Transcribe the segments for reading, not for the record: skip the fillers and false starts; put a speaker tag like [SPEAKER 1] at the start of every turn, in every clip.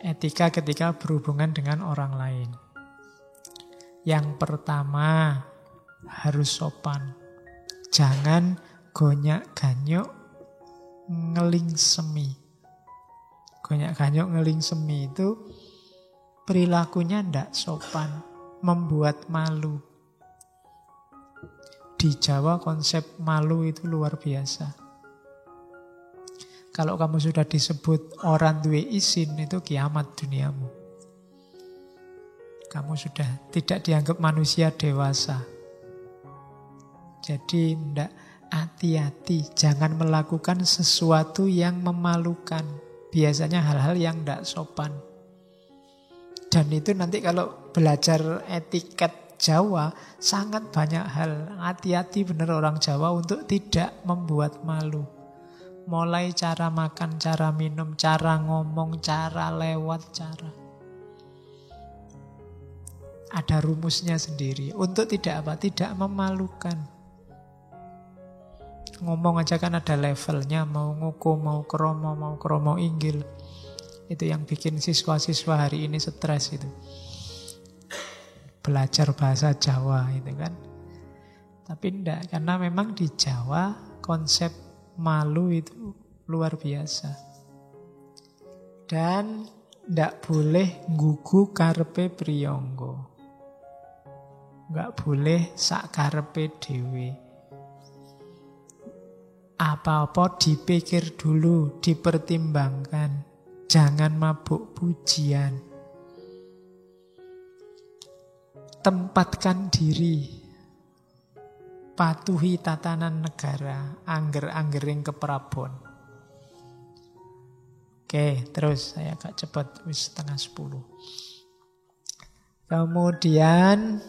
[SPEAKER 1] Etika ketika berhubungan dengan orang lain. Yang pertama, harus sopan. Jangan gonyak-ganyuk ngeling semi. Gonyak-ganyuk ngeling semi itu perilakunya ndak sopan, membuat malu. Di Jawa konsep malu itu luar biasa. Kalau kamu sudah disebut orang duwe isin, itu kiamat duniamu. Kamu sudah tidak dianggap manusia dewasa. Jadi ndak, hati-hati, jangan melakukan sesuatu yang memalukan. Biasanya hal-hal yang ndak sopan. Dan itu nanti kalau belajar etiket Jawa, sangat banyak hal. Hati-hati benar orang Jawa untuk tidak membuat malu. Mulai cara makan, cara minum, cara ngomong, cara lewat, cara. Ada rumusnya sendiri. Untuk tidak apa? Tidak memalukan. Ngomong aja kan ada levelnya. Mau nguku, mau kromo inggil. Itu yang bikin siswa-siswa hari ini stres itu. Belajar bahasa Jawa itu kan. Tapi enggak, karena memang di Jawa konsep malu itu luar biasa. Dan ndak boleh nggugu karepe priyangga. Nggak boleh sak karepe dhewe. Apa-apa dipikir dulu, dipertimbangkan. Jangan mabuk pujian. Tempatkan diri. Patuhi tatanan negara, angger-anggering keprabon. Oke, terus saya agak cepat, wis 9:30. Kemudian,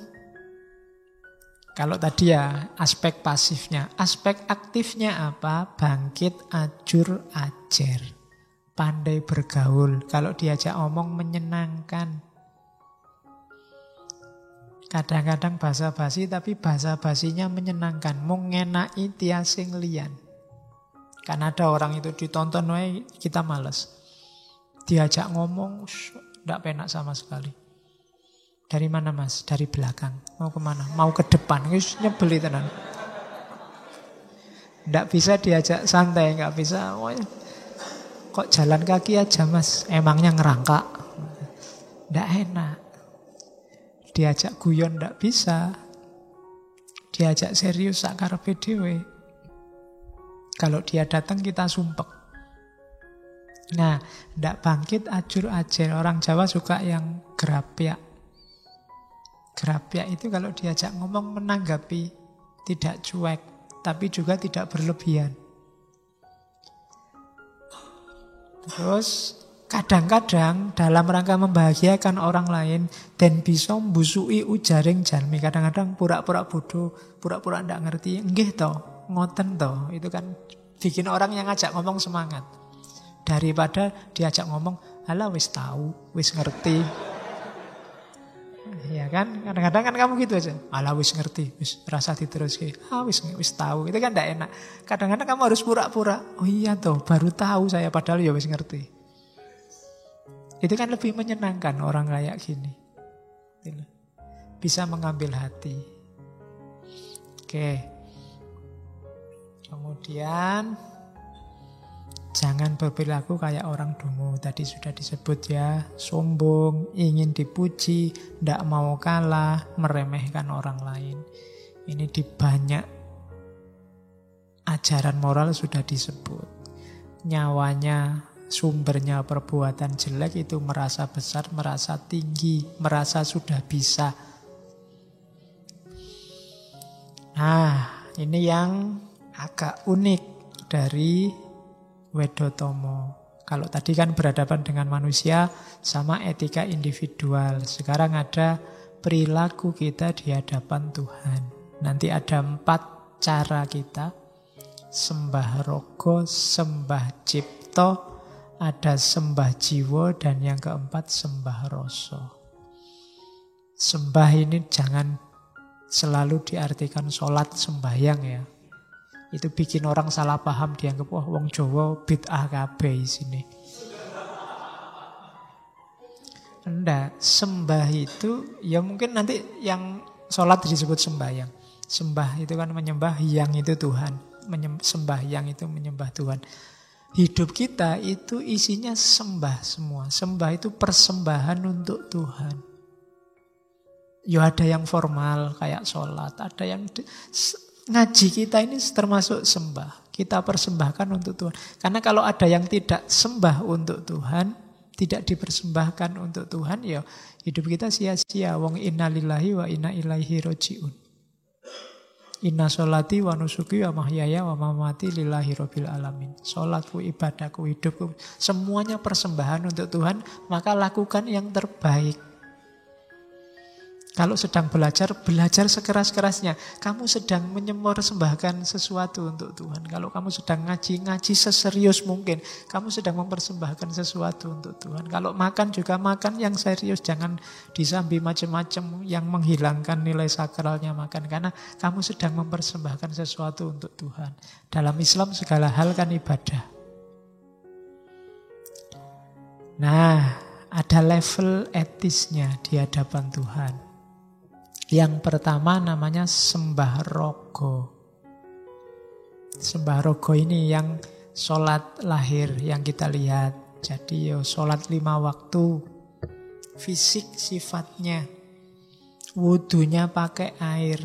[SPEAKER 1] kalau tadi ya aspek pasifnya, aspek aktifnya apa? Bangkit, ajur, ajer. Pandai bergaul, kalau diajak omong menyenangkan. Kadang-kadang basa-basi tapi basa-basinya menyenangkan. Mung ngenaki tiasing liyan. Kan ada orang itu ditonton wae kita males. Diajak ngomong ndak penak sama sekali. Dari mana mas? Dari belakang. Mau kemana? Mau ke depan. Wis nyebeli tenan. Ndak bisa diajak santai, nggak bisa. Kok jalan kaki aja mas? Emangnya ngerangkak? Ndak enak. Diajak guyon ndak bisa. Diajak serius sak karepe dhewe. Kalau dia datang kita sumpek. Nah, ndak bangkit ajur ajer. Orang Jawa suka yang gerapyak. Gerapyak itu kalau diajak ngomong menanggapi, tidak cuek, tapi juga tidak berlebihan. Terus kadang-kadang dalam rangka membahagiakan orang lain dan bisa mbusui ujaring jalmi. Kadang-kadang pura-pura bodoh, pura-pura ndak ngerti. Nggih to, ngoten to. Itu kan bikin orang yang ngajak ngomong semangat. Daripada diajak ngomong, "Alah wis tahu, wis ngerti." Ya kan? Kadang-kadang kan kamu gitu aja. "Alah wis ngerti, wis rasa diteruske." "Ah wis tahu." Itu kan ndak enak. Kadang-kadang kamu harus pura-pura, "Oh iya toh, baru tahu saya padahal ya wis ngerti." Itu kan lebih menyenangkan orang kayak gini. Bisa mengambil hati. Oke. Kemudian jangan berperilaku kayak orang dungu. Tadi sudah disebut ya. Sombong, ingin dipuji, tidak mau kalah, meremehkan orang lain. Ini di banyak ajaran moral sudah disebut. Nyawanya, sumbernya perbuatan jelek itu merasa besar, merasa tinggi, merasa sudah bisa. Nah, ini yang agak unik dari Wedotomo. Kalau tadi kan berhadapan dengan manusia sama etika individual. Sekarang ada perilaku kita di hadapan Tuhan. Nanti ada 4 cara kita. Sembah rogo, sembah cipto, ada sembah jiwa, dan yang keempat sembah rasa. Sembah ini jangan selalu diartikan sholat sembahyang ya. Itu bikin orang salah paham, dianggap wah wong Jawa bid'ah kabeh sini. Enggak, sembah itu ya mungkin nanti yang sholat disebut sembahyang. Sembah itu kan menyembah, yang itu Tuhan. Sembah yang itu menyembah Tuhan. Hidup kita itu isinya sembah semua. Sembah itu persembahan untuk Tuhan. Ya ada yang formal kayak sholat, ada yang ngaji kita ini termasuk sembah. Kita persembahkan untuk Tuhan. Karena kalau ada yang tidak sembah untuk Tuhan, tidak dipersembahkan untuk Tuhan, ya hidup kita sia-sia. Wong inna lillahi wa inna ilaihi roji'un. Inna sholati wa nusuki wa mahyaya wa mamati lillahi rabbil alamin. Sholatku, ibadahku, hidupku, semuanya persembahan untuk Tuhan. Maka lakukan yang terbaik. Kalau sedang belajar, belajar sekeras-kerasnya. Kamu sedang mempersembahkan sesuatu untuk Tuhan. Kalau kamu sedang ngaji, ngaji seserius mungkin. Kamu sedang mempersembahkan sesuatu untuk Tuhan. Kalau makan juga makan yang serius. Jangan disambi macam-macam yang menghilangkan nilai sakralnya makan. Karena kamu sedang mempersembahkan sesuatu untuk Tuhan. Dalam Islam segala hal kan ibadah. Nah, ada level etisnya di hadapan Tuhan. Yang pertama namanya sembah rogo. Sembah rogo ini yang sholat lahir yang kita lihat. Jadi sholat 5 waktu. Fisik sifatnya. Wudunya pakai air.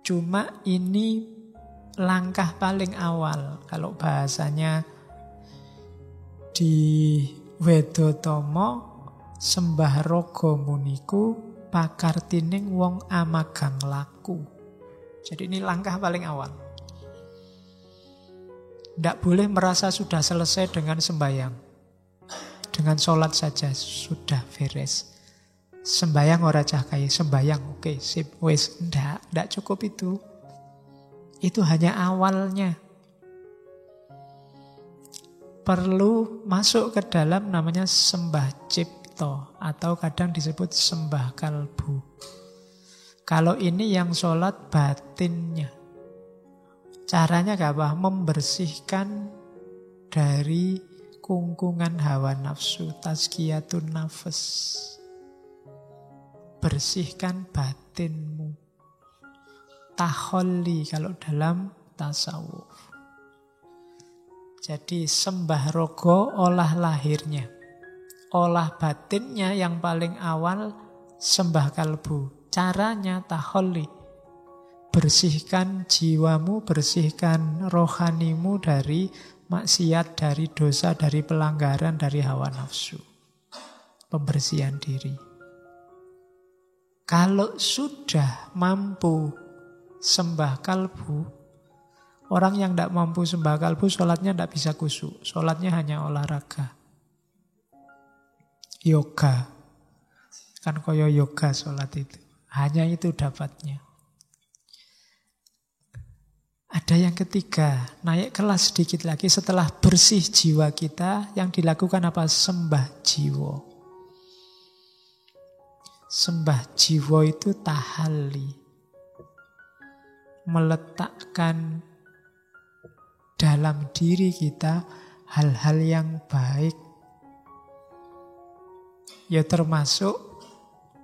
[SPEAKER 1] Cuma ini langkah paling awal. Kalau bahasanya di Wedotomo, sembah rogo muniku pakartining wong amagang laku. Jadi ini langkah paling awal. Tidak boleh merasa sudah selesai dengan sembahyang. Dengan sholat saja sudah beres. Sembahyang ora cahkai, sembahyang oke, sip, wes. Tidak cukup itu. Itu hanya awalnya. Perlu masuk ke dalam namanya sembah cipta. Atau kadang disebut sembah kalbu. Kalau ini yang sholat batinnya. Caranya gak apa? Membersihkan dari kungkungan hawa nafsu. Tazkiyatun nafas. Bersihkan batinmu. Taholli kalau dalam tasawuf. Jadi sembah rogo olah lahirnya. Olah batinnya yang paling awal sembah kalbu. Caranya taholli. Bersihkan jiwamu, bersihkan rohanimu dari maksiat, dari dosa, dari pelanggaran, dari hawa nafsu. Pembersihan diri. Kalau sudah mampu sembah kalbu, orang yang tidak mampu sembah kalbu, sholatnya tidak bisa khusyuk. Sholatnya hanya olahraga. Yoga. Kan koyo yoga sholat itu. Hanya itu dapatnya. Ada yang ketiga, naik kelas sedikit lagi setelah bersih jiwa kita, yang dilakukan apa? Sembah jiwa. Sembah jiwa itu tahalli. Meletakkan dalam diri kita hal-hal yang baik. Ya termasuk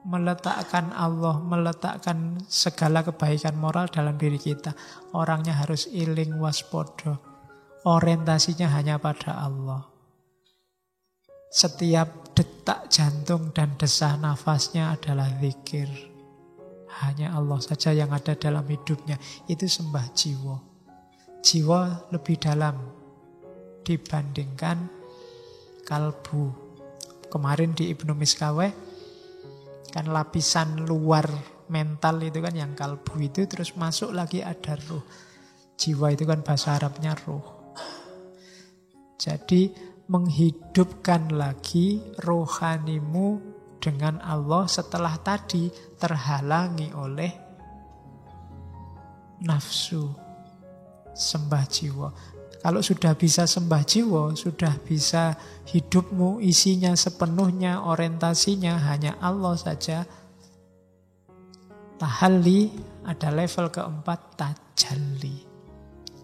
[SPEAKER 1] meletakkan Allah, meletakkan segala kebaikan moral dalam diri kita. Orangnya harus iling waspodo. Orientasinya hanya pada Allah. Setiap detak jantung dan desah nafasnya adalah zikir. Hanya Allah saja yang ada dalam hidupnya. Itu sembah jiwa. Jiwa lebih dalam dibandingkan kalbu. Kemarin di Ibnu Miskaweh kan lapisan luar mental itu kan yang kalbu itu, terus masuk lagi ada ruh. Jiwa itu kan bahasa Arabnya ruh. Jadi menghidupkan lagi rohanimu dengan Allah setelah tadi terhalangi oleh nafsu. Sembah jiwa. Kalau sudah bisa sembah jiwa, sudah bisa hidupmu isinya sepenuhnya, orientasinya hanya Allah saja. Tahalli ada level keempat, tajalli.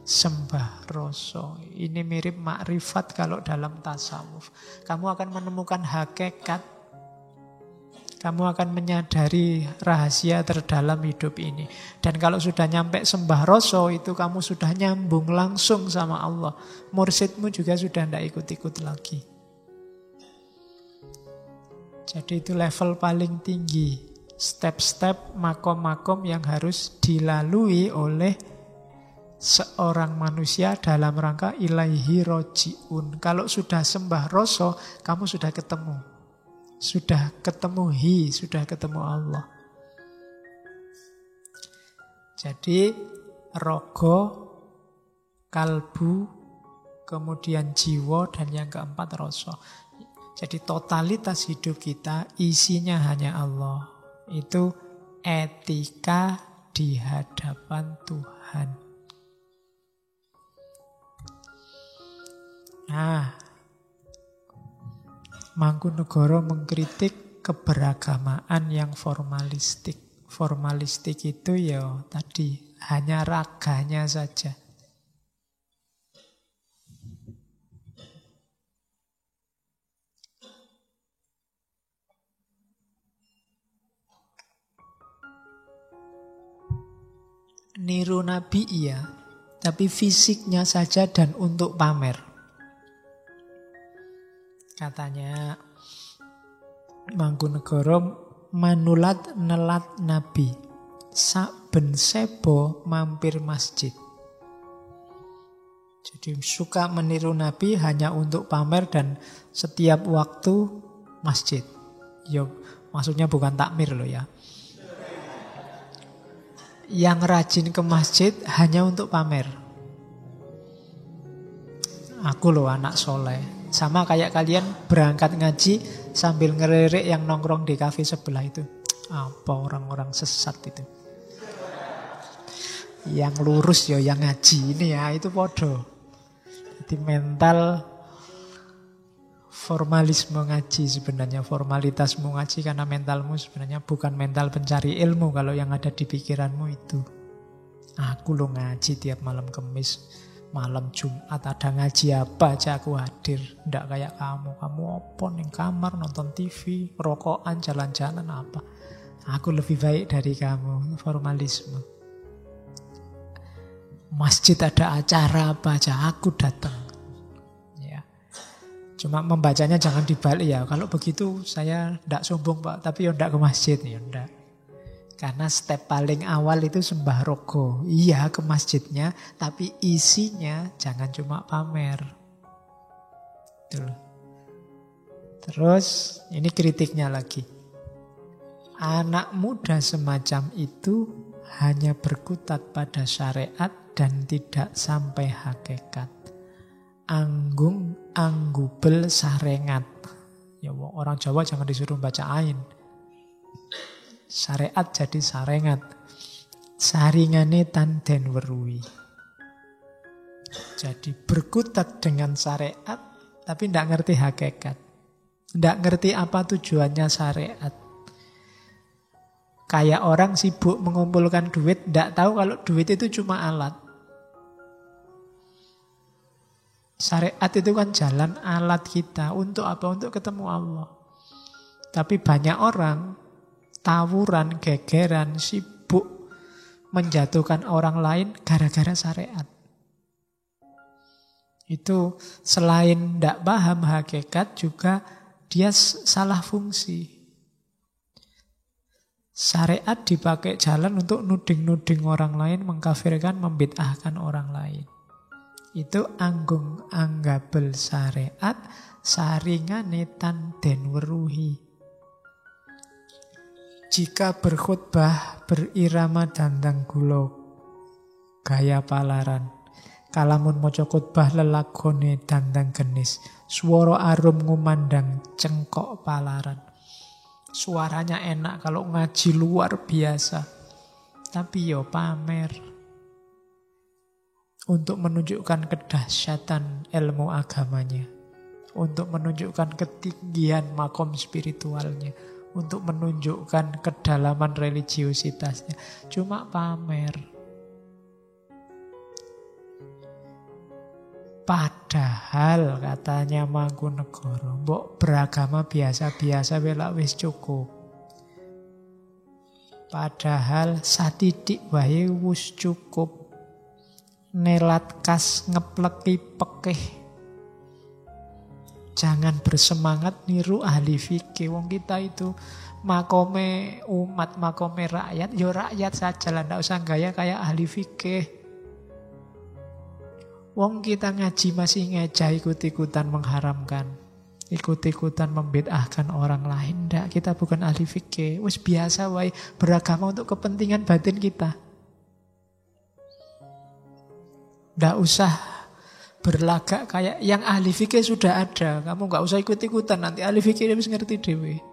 [SPEAKER 1] Sembah rasa. Ini mirip makrifat kalau dalam tasawuf. Kamu akan menemukan hakikat. Kamu akan menyadari rahasia terdalam hidup ini. Dan kalau sudah nyampe sembah rasa, itu kamu sudah nyambung langsung sama Allah. Mursyidmu juga sudah tidak ikut-ikut lagi. Jadi itu level paling tinggi. Step-step, makom-makom yang harus dilalui oleh seorang manusia dalam rangka ilaihi roji'un. Kalau sudah sembah rasa, kamu sudah ketemu. Sudah ketemu sudah ketemu Allah. Jadi rogo, kalbu, kemudian jiwa, dan yang keempat rasa. Jadi totalitas hidup kita isinya hanya Allah. Itu etika di hadapan Tuhan. Nah, Mangkunegara mengkritik keberagamaan yang formalistik. Formalistik itu ya tadi hanya raganya saja. Niru Nabi iya, tapi fisiknya saja dan untuk pamer. Katanya Mangkunegara manulat nelat Nabi. Saben sebo mampir masjid. Jadi suka meniru Nabi hanya untuk pamer dan setiap waktu masjid. Ya, maksudnya bukan takmir loh ya. Yang rajin ke masjid hanya untuk pamer. Aku loh anak soleh. Sama kayak kalian berangkat ngaji sambil ngelirik yang nongkrong di kafe sebelah itu. Apa orang-orang sesat itu. Yang lurus ya yang ngaji ini ya, itu podo. Jadi mental formalisme ngaji sebenarnya. Formalitasmu ngaji karena mentalmu sebenarnya bukan mental pencari ilmu. Kalau yang ada di pikiranmu itu. Aku lo ngaji tiap malam Kamis. Malam Jumat ada ngaji apa aja aku hadir. Nggak kayak kamu. Kamu open di kamar nonton TV, rokokan, jalan-jalan apa. Aku lebih baik dari kamu. Formalisme. Masjid ada acara apa aja aku datang. Ya. Cuma membacanya jangan dibalik ya. Kalau begitu saya nggak sombong Pak, tapi ya nggak ke masjid ya nggak. Karena step paling awal itu sembah rogo. Iya ke masjidnya, tapi isinya jangan cuma pamer. Tuh. Terus ini kritiknya lagi. Anak muda semacam itu hanya berkutat pada syariat dan tidak sampai hakikat. Anggung anggubel sarengat. Ya orang Jawa jangan disuruh baca ain. Syariat jadi sarengat. Saringane tanden weruhi. Jadi berkutat dengan syariat tapi tidak ngerti hakikat. Tidak ngerti apa tujuannya syariat. Kayak orang sibuk mengumpulkan duit, tidak tahu kalau duit itu cuma alat. Syariat itu kan jalan alat kita. Untuk apa? Untuk ketemu Allah. Tapi banyak orang tawuran, gegeran, sibuk menjatuhkan orang lain gara-gara syariat. Itu selain tidak paham hakikat juga dia salah fungsi. Syariat dipakai jalan untuk nuding-nuding orang lain, mengkafirkan, membid'ahkan orang lain. Itu anggung anggabel syariat, saringane tanden weruhi. Jika berkhutbah berirama dandang gulo gaya palaran. Kalamun moco khutbah lelakone dandang genis. Swara arum ngumandang cengkok palaran. Suaranya enak kalau ngaji luar biasa. Tapi yo pamer. Untuk menunjukkan kedahsyatan ilmu agamanya. Untuk menunjukkan ketinggian makom spiritualnya. Untuk menunjukkan kedalaman religiositasnya. Cuma pamer. Padahal katanya Mangkunegara, mbok beragama biasa-biasa welak wis cukup. Padahal satitik wae wis cukup. Nelat kas ngepleki pekeh. Jangan bersemangat niru ahli fikih. Wong kita itu makome umat, makome rakyat, ya rakyat saja lah, ndak usah gaya kayak ahli fikih. Wong kita ngaji masih ngejah ikut-ikutan mengharamkan, ikut-ikutan membid'ahkan orang lain. Ndak, kita bukan ahli fikih. Wis biasa wae beragama untuk kepentingan batin kita. Ndak usah berlagak kayak yang ahli fikih sudah ada. Kamu nggak usah ikut-ikutan, nanti ahli fikih dia bisa ngerti dewe.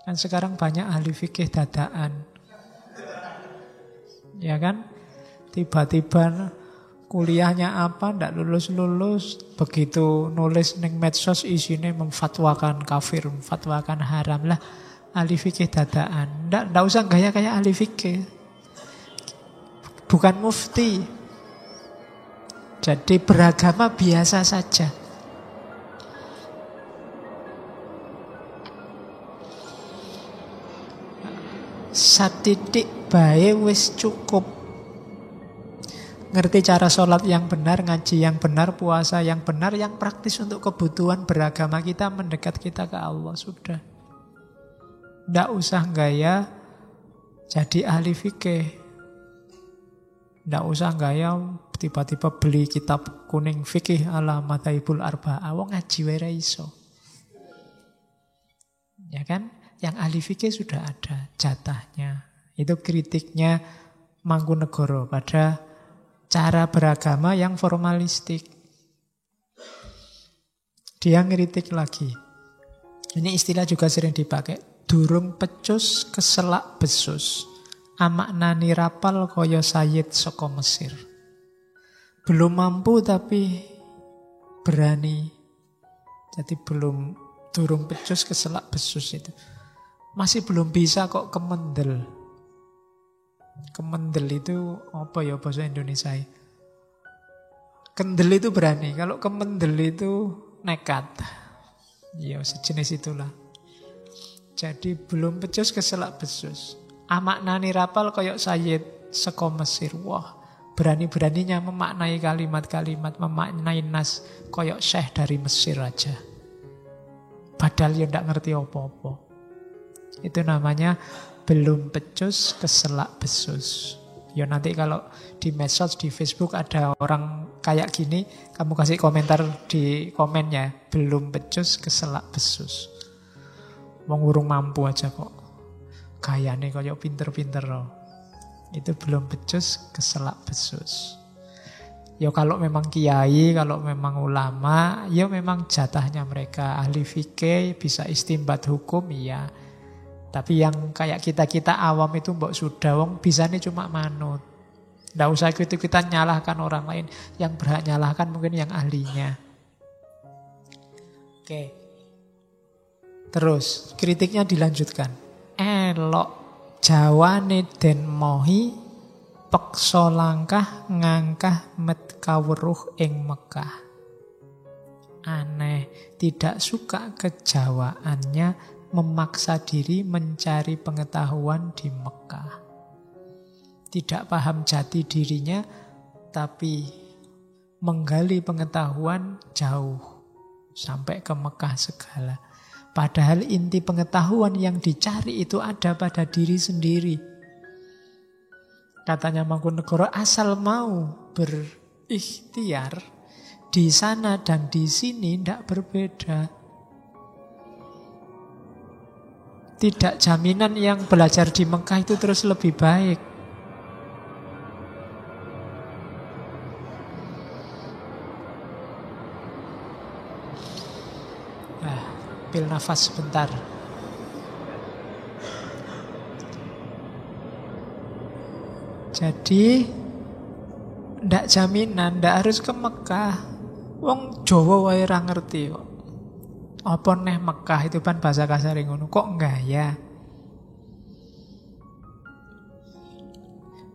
[SPEAKER 1] Kan sekarang banyak ahli fikih dadaan. Ya kan? Tiba-tiba kuliahnya apa, ndak lulus-lulus, begitu nulis neng medsos isinya memfatwakan kafir, memfatwakan haram lah. Ahli fikih dadaan. Ndak usah gaya kayak ahli fikih. Bukan mufti. Jadi beragama biasa saja. Satitik bae wis cukup. Ngerti cara sholat yang benar, ngaji yang benar, puasa yang benar, yang praktis untuk kebutuhan beragama kita, mendekat kita ke Allah, sudah. Nggak usah gaya jadi ahli fikih. Nggak usah gaya tiba-tiba beli kitab kuning fikih ala Madhaibul Arba'ah. Wong ngaji wae ra iso. Ya kan? Yang ahli fikih sudah ada jatahnya. Itu kritiknya Mangkunegara pada cara beragama yang formalistik. Dia ngeritik lagi. Ini istilah juga sering dipakai. Durung pecus keselak besus. Amaknani rapal koyo Sayyid saka Mesir. Belum mampu tapi berani. Jadi durung pecus keselak besus itu. Masih belum bisa kok kemendel. Kemendel itu apa ya bahasa Indonesia? Kendel itu berani. Kalau kemendel itu nekat. Ya sejenis itulah. Jadi belum pecus keselak besus. Amaknani rapal koyok Sayyid saka Mesir. Wah, berani-beraninya memaknai kalimat-kalimat, memaknai nas koyok syekh dari Mesir aja. Padahal ya ndak ngerti apa-apa. Itu namanya belum pecus keselak besus. Ya nanti kalau di medsos, di Facebook ada orang kayak gini, kamu kasih komentar di komennya. Belum pecus keselak besus. Wong urung mampu aja kok. Gayane kayak pinter-pinter loh. Itu belum pecus keselak besus. Ya kalau memang kiai, kalau memang ulama, ya memang jatahnya mereka. Ahli fikih bisa istimbat hukum, iya. Tapi yang kayak kita-kita awam itu mbok sudah wong bisane cuma manut. Nggak usah kita nyalahkan orang lain. Yang berhak nyalahkan mungkin yang ahlinya. Oke. Terus kritiknya dilanjutkan. Elok jawane den mohi peksa langkah ngangkah met kawruh ing Mekah. Aneh, tidak suka kejawaannya memaksa diri mencari pengetahuan di Mekah. Tidak paham jati dirinya, tapi menggali pengetahuan jauh. Sampai ke Mekah segala. Padahal inti pengetahuan yang dicari itu ada pada diri sendiri. Katanya Mangkunegara, asal mau berikhtiar, di sana dan di sini tidak berbeda. Tidak jaminan yang belajar di Mekah itu terus lebih baik. Ambil nafas sebentar. Jadi ndak jaminan, ndak harus ke Mekah. Wong Jawa wae ra ngerti kok. Apa neh Mekah itu kan bahasa kasar ngono. Kok enggak ya?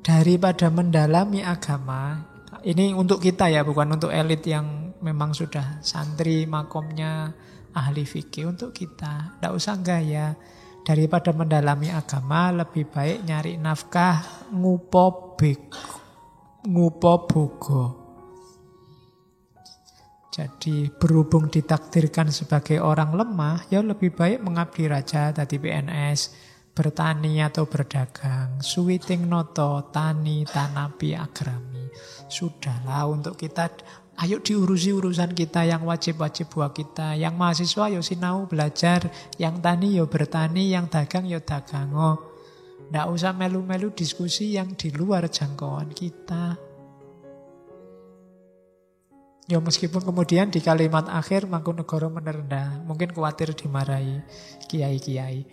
[SPEAKER 1] Daripada mendalami agama, Ini untuk kita ya, bukan untuk elit yang memang sudah santri, makomnya ahli fikih. Untuk kita, tidak usah gaya. Daripada mendalami agama, lebih baik nyari nafkah ngupo bogo. Jadi berhubung ditakdirkan sebagai orang lemah, ya lebih baik mengabdi raja tadi PNS, bertani atau berdagang, suwiting noto, tani, tanapi, agrami. Sudahlah untuk kita, ayo diurusi urusan kita yang wajib-wajib buat kita. Yang mahasiswa yo sinau belajar, yang tani yo bertani, yang dagang yo dagang. Nggak usah melu-melu diskusi yang di luar jangkauan kita. Ya meskipun kemudian di kalimat akhir Mangkunegara merendah, mungkin khawatir dimarahi kiai-kiai.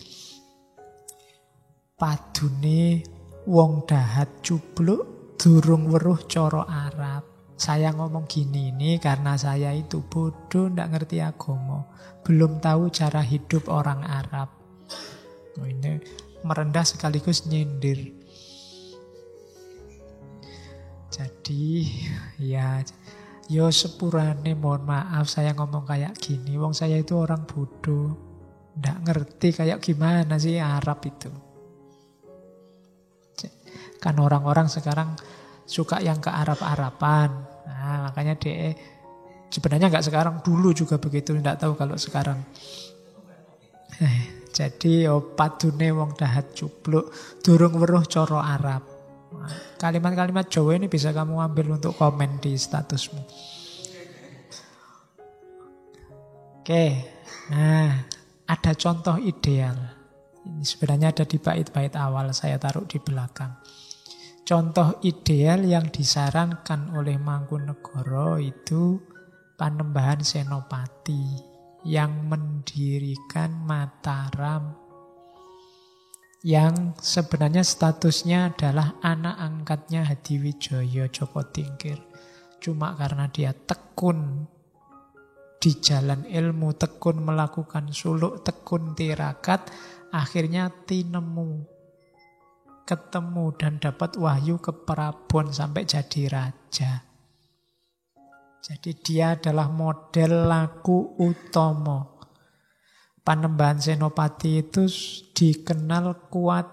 [SPEAKER 1] Padune wong dahat cubluk durung weruh cara Arab. Saya ngomong gini ini karena saya itu bodoh, ndak ngerti agama, belum tahu cara hidup orang Arab. Ini merendah sekaligus nyindir. Jadi ya sepurane mohon maaf saya ngomong kayak gini. Wong saya itu orang bodoh, ndak ngerti kayak gimana sih Arab itu. Kan orang-orang sekarang suka yang ke Arab-Araban. Nah, makanya dia sebenarnya nggak sekarang, dulu juga begitu, nggak tahu kalau sekarang. Jadi padune wong dahat cubluk durung weruh cara Arab. Nah, kalimat-kalimat Jawa ini bisa kamu ambil untuk komen di statusmu. Oke, nah ada contoh ideal. Ini sebenarnya ada di bait-bait awal, saya taruh di belakang. Contoh ideal yang disarankan oleh Mangkunegara itu Panembahan Senopati yang mendirikan Mataram, yang sebenarnya statusnya adalah anak angkatnya Hadiwijaya Joko Tingkir. Cuma karena dia tekun di jalan ilmu, tekun melakukan suluk, tekun tirakat, akhirnya ketemu dan dapat wahyu ke Prabon sampai jadi raja. Jadi dia adalah model laku utama. Panembahan Senopati itu dikenal kuat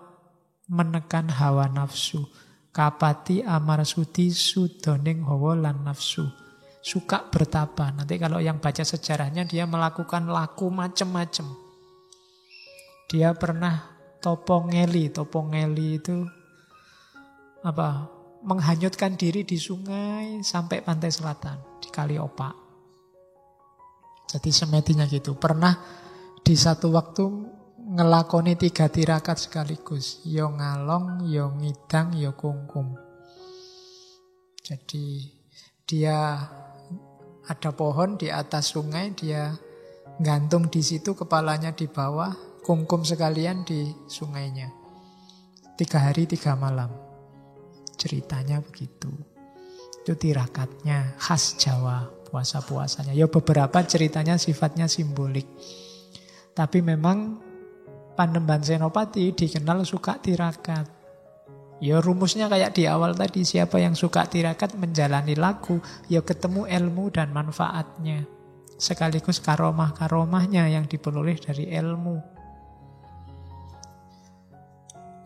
[SPEAKER 1] menekan hawa nafsu. Kapati Amarsudi sudoning hawa lan nafsu. Suka bertapa. Nanti kalau yang baca sejarahnya dia melakukan laku macam-macam. Dia pernah Topongeli itu menghanyutkan diri di sungai sampai pantai selatan di Kali Opak. Jadi semetinya gitu. Pernah di satu waktu ngelakoni 3 tirakat sekaligus. Yo ngalong, yo ngidang, yo kungkum. Jadi dia ada pohon di atas sungai, dia gantung di situ, kepalanya di bawah, kungkum sekalian di sungainya. 3 hari 3 malam. Ceritanya begitu. Itu tirakatnya khas Jawa, puasa-puasanya. Ya beberapa ceritanya sifatnya simbolik. Tapi memang Panembahan Senopati dikenal suka tirakat. Ya rumusnya kayak di awal tadi, siapa yang suka tirakat menjalani laku, ya ketemu ilmu dan manfaatnya. Sekaligus karomah-karomahnya yang diperoleh dari ilmu.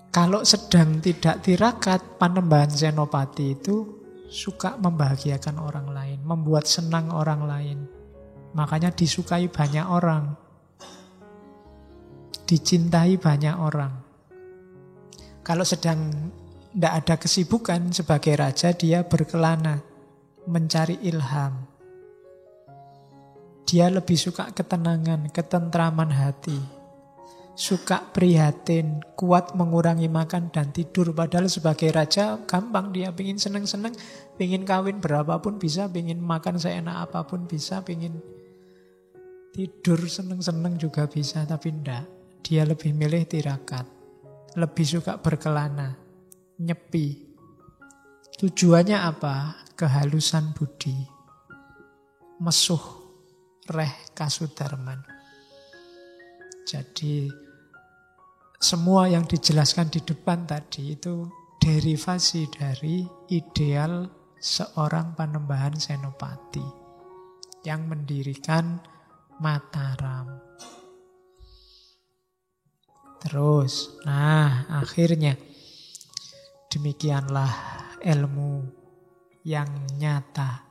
[SPEAKER 1] Kalau sedang tidak tirakat, Panembahan Senopati itu suka membahagiakan orang lain, membuat senang orang lain. Makanya disukai banyak orang, dicintai banyak orang. Kalau sedang tidak ada kesibukan sebagai raja, dia berkelana, mencari ilham. Dia lebih suka ketenangan, ketentraman hati. Suka prihatin, kuat mengurangi makan dan tidur. Padahal sebagai raja gampang, dia pingin seneng-seneng, pingin kawin berapapun bisa, pingin makan seenak apapun bisa, pingin tidur seneng-seneng juga bisa. Tapi enggak, dia lebih milih tirakat, lebih suka berkelana, nyepi. Tujuannya apa? Kehalusan budi, mesuh reh kasudarman. Jadi semua yang dijelaskan di depan tadi itu derivasi dari ideal seorang Panembahan Senopati yang mendirikan Mataram. Terus, akhirnya demikianlah ilmu yang nyata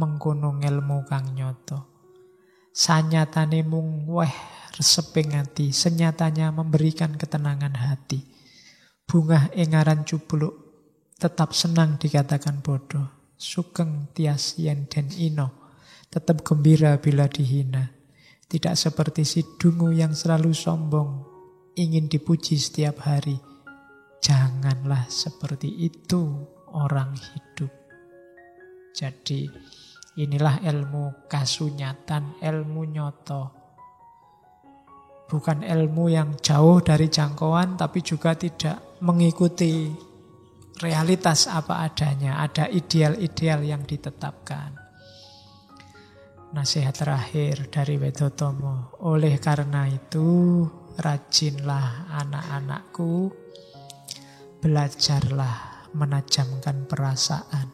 [SPEAKER 1] mengkono ilmu kang nyoto. Sanyatane mung reseping ati, senyatanya memberikan ketenangan hati. Bunga engaran cubluk tetap senang dikatakan bodoh. Sugeng tias yen den ino, tetap gembira bila dihina. Tidak seperti si dungu yang selalu sombong, ingin dipuji setiap hari. Janganlah seperti itu orang hidup. Jadi inilah ilmu kasunyatan, ilmu nyoto. Bukan ilmu yang jauh dari jangkauan, tapi juga tidak mengikuti realitas apa adanya. Ada ideal-ideal yang ditetapkan. Nasihat terakhir dari Wedotomo. Oleh karena itu, rajinlah anak-anakku, belajarlah menajamkan perasaan.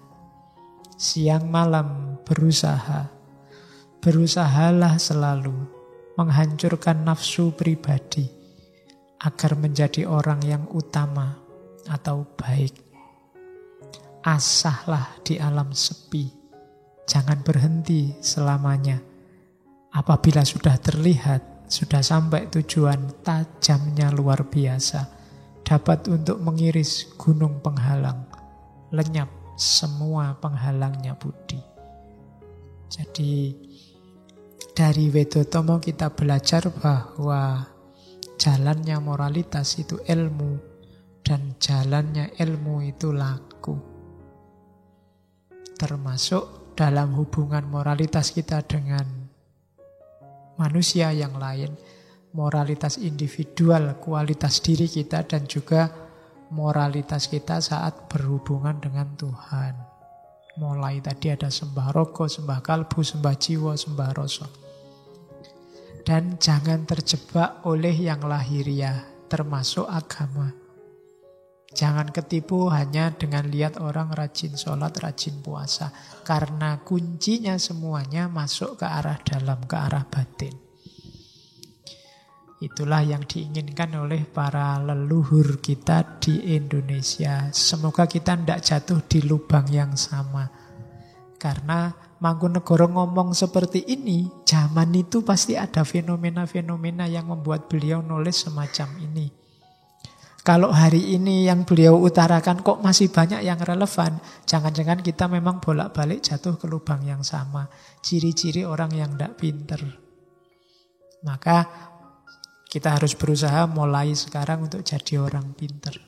[SPEAKER 1] Siang malam berusaha. Berusahalah selalu menghancurkan nafsu pribadi agar menjadi orang yang utama atau baik. Asahlah di alam sepi. Jangan berhenti selamanya. Apabila sudah terlihat, sudah sampai tujuan, tajamnya luar biasa. Dapat untuk mengiris gunung penghalang. Lenyap semua penghalangnya budi. Jadi dari Wedotomo kita belajar bahwa jalannya moralitas itu ilmu dan jalannya ilmu itu laku. Termasuk dalam hubungan moralitas kita dengan manusia yang lain, moralitas individual, kualitas diri kita, dan juga moralitas kita saat berhubungan dengan Tuhan. Mulai tadi ada sembah rogo, sembah kalbu, sembah jiwa, sembah rasa. Dan jangan terjebak oleh yang lahiriah, termasuk agama. Jangan ketipu hanya dengan lihat orang rajin sholat, rajin puasa. Karena kuncinya semuanya masuk ke arah dalam, ke arah batin. Itulah yang diinginkan oleh para leluhur kita di Indonesia. Semoga kita tidak jatuh di lubang yang sama. Karena Mangkunegoro ngomong seperti ini, zaman itu pasti ada fenomena-fenomena yang membuat beliau nulis semacam ini. Kalau hari ini yang beliau utarakan kok masih banyak yang relevan, jangan-jangan kita memang bolak-balik jatuh ke lubang yang sama. Ciri-ciri orang yang tidak pinter. Maka kita harus berusaha mulai sekarang untuk jadi orang pinter.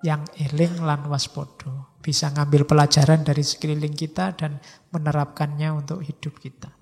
[SPEAKER 1] Yang eling lan waspodo. Bisa ngambil pelajaran dari sekeliling kita dan menerapkannya untuk hidup kita.